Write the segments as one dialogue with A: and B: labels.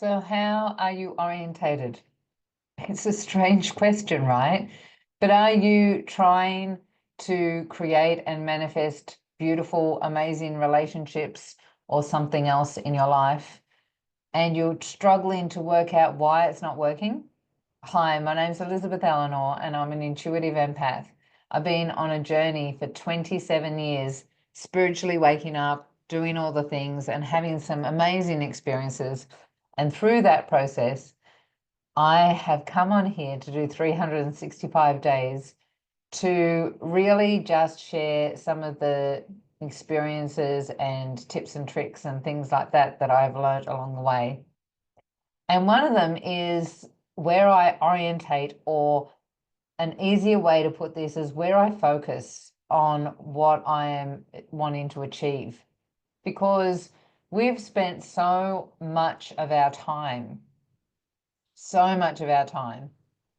A: So how are you orientated? It's a strange question, right? But are you trying to create and manifest beautiful, amazing relationships or something else in your life, and you're struggling to work out why it's not working? Hi, my name's Elizabeth Eleanor, and I'm an intuitive empath. I've been on a journey for 27 years, spiritually waking up, doing all the things, and having some amazing experiences. And through that process, I have come on here to do 365 days to really just share some of the experiences and tips and tricks and things like that that I've learned along the way. And one of them is where I orientate, or an easier way to put this is where I focus on what I am wanting to achieve. Because we've spent so much of our time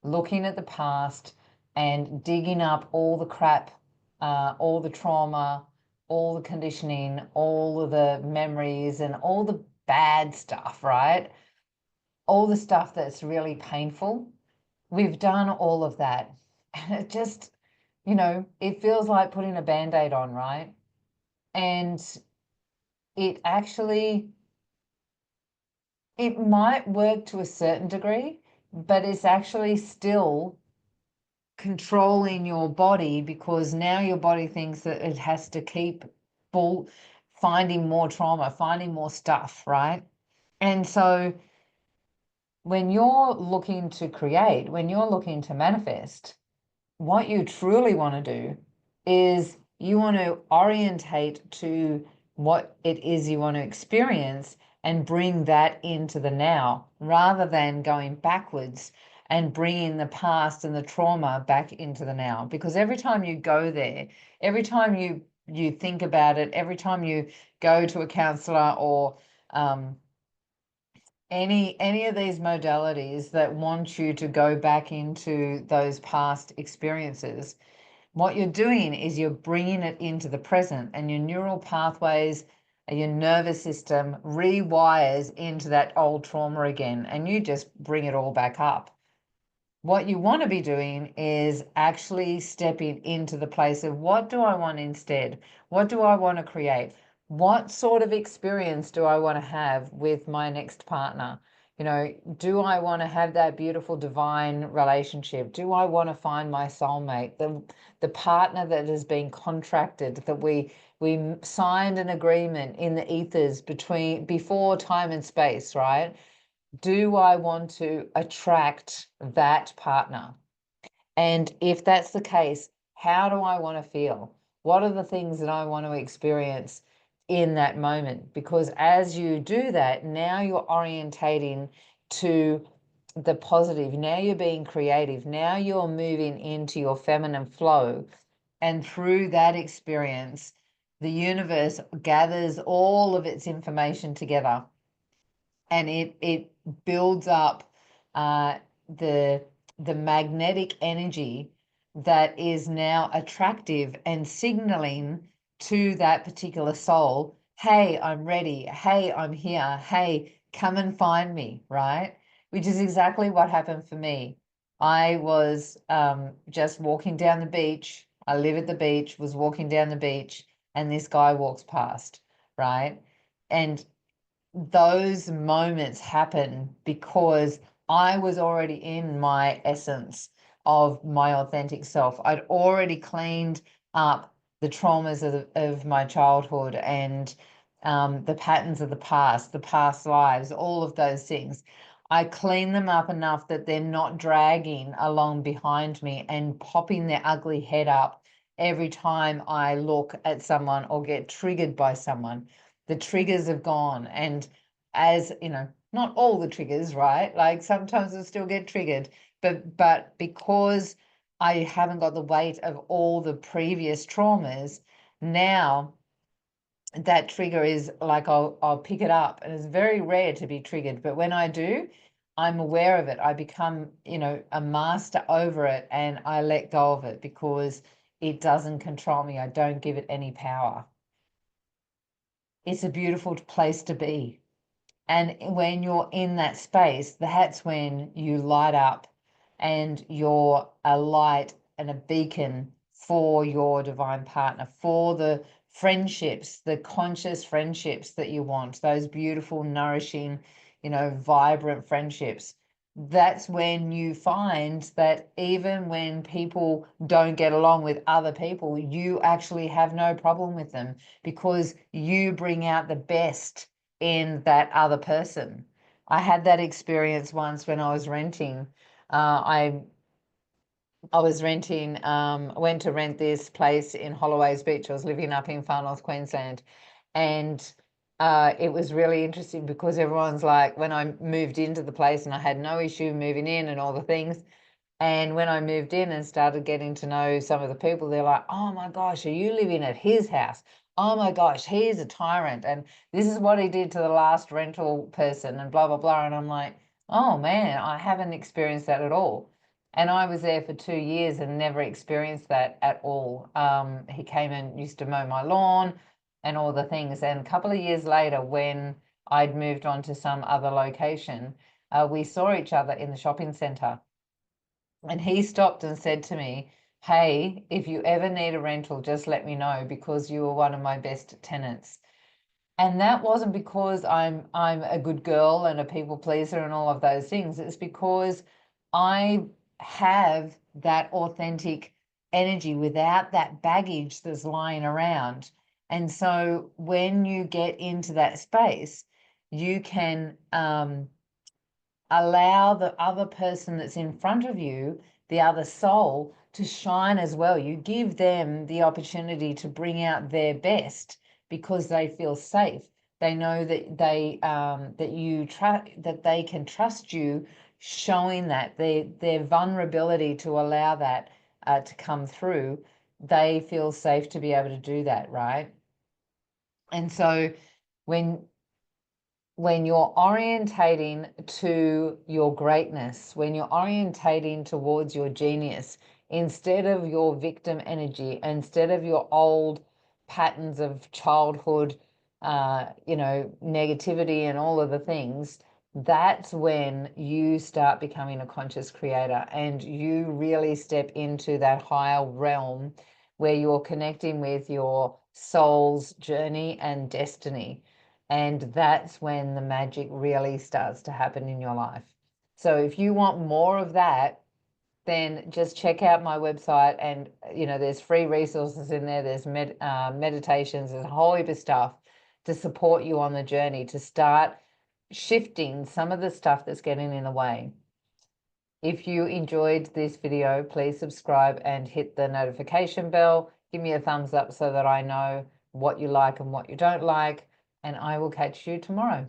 A: looking at the past and digging up all the crap, all the trauma, all the conditioning, all of the memories and all the bad stuff, right? All the stuff that's really painful. We've done all of that. And it just, it feels like putting a Band-Aid on, right? And it actually, it might work to a certain degree, but it's actually still controlling your body, because now your body thinks that it has to keep finding more trauma, finding more stuff, right? And so when you're looking to create, when you're looking to manifest, what you truly want to do is you want to orientate to what it is you want to experience and bring that into the now, rather than going backwards and bringing the past and the trauma back into the now. Because every time you go there, every time you think about it, every time you go to a counselor or any of these modalities that want you to go back into those past experiences, what you're doing is you're bringing it into the present, and your neural pathways, your nervous system rewires into that old trauma again, and you just bring it all back up. What you want to be doing is actually stepping into the place of, what do I want instead? What do I want to create? What sort of experience do I want to have with my next partner? Do I want to have that beautiful divine relationship? Do I want to find my soulmate, the partner that has been contracted, that we signed an agreement in the ethers before time and space, right? Do I want to attract that partner? And if that's the case, how do I want to feel? What are the things that I want to experience in that moment? Because as you do that, now you're orientating to the positive. Now you're being creative. Now you're moving into your feminine flow. And through that experience, the universe gathers all of its information together, and it builds up the magnetic energy that is now attractive and signaling to that particular soul, hey, I'm ready. Hey, I'm here. Hey, come and find me, right? Which is exactly what happened for me. I was just walking down the beach. I live at the beach, was walking down the beach, and this guy walks past, right? And those moments happen because I was already in my essence of my authentic self. I'd already cleaned up the traumas of my childhood and the patterns of the past lives, all of those things. I clean them up enough that they're not dragging along behind me and popping their ugly head up every time I look at someone or get triggered by someone. The triggers have gone. And as you know, not all the triggers, right? Like sometimes I still get triggered, but because I haven't got the weight of all the previous traumas, now that trigger is like, I'll pick it up, and it's very rare to be triggered, but when I do, I'm aware of it. I become, a master over it, and I let go of it because it doesn't control me. I don't give it any power. It's a beautiful place to be. And when you're in that space, that's when you light up and you're a light and a beacon for your divine partner, for the friendships, the conscious friendships that you want, those beautiful, nourishing, vibrant friendships. That's when you find that even when people don't get along with other people, you actually have no problem with them because you bring out the best in that other person. I had that experience once when I was renting. I was renting, went to rent this place in Holloways Beach. I was living up in Far North Queensland. And it was really interesting because everyone's like, when I moved into the place and I had no issue moving in and all the things. And when I moved in and started getting to know some of the people, they're like, oh my gosh, are you living at his house? Oh my gosh, he's a tyrant. And this is what he did to the last rental person and blah, blah, blah. And I'm like, oh man, I haven't experienced that at all. And I was there for 2 years and never experienced that at all. He came and used to mow my lawn and all the things. And a couple of years later, when I'd moved on to some other location, we saw each other in the shopping centre. And he stopped and said to me, hey, if you ever need a rental, just let me know because you were one of my best tenants. And that wasn't because I'm a good girl and a people pleaser and all of those things. It's because I have that authentic energy without that baggage that's lying around. And so when you get into that space, you can allow the other person that's in front of you, the other soul, to shine as well. You give them the opportunity to bring out their best because they feel safe. They know that that they can trust you, showing that their vulnerability to allow that to come through. They feel safe to be able to do that, right? And so when you're orientating to your greatness, when you're orientating towards your genius, instead of your victim energy, instead of your old patterns of childhood, negativity and all of the things, that's when you start becoming a conscious creator and you really step into that higher realm where you're connecting with your soul's journey and destiny. And that's when the magic really starts to happen in your life. So if you want more of that, then just check out my website and, there's free resources in there. There's meditations, there's a whole heap of stuff to support you on the journey to start shifting some of the stuff that's getting in the way. If you enjoyed this video, please subscribe and hit the notification bell. Give me a thumbs up so that I know what you like and what you don't like, and I will catch you tomorrow.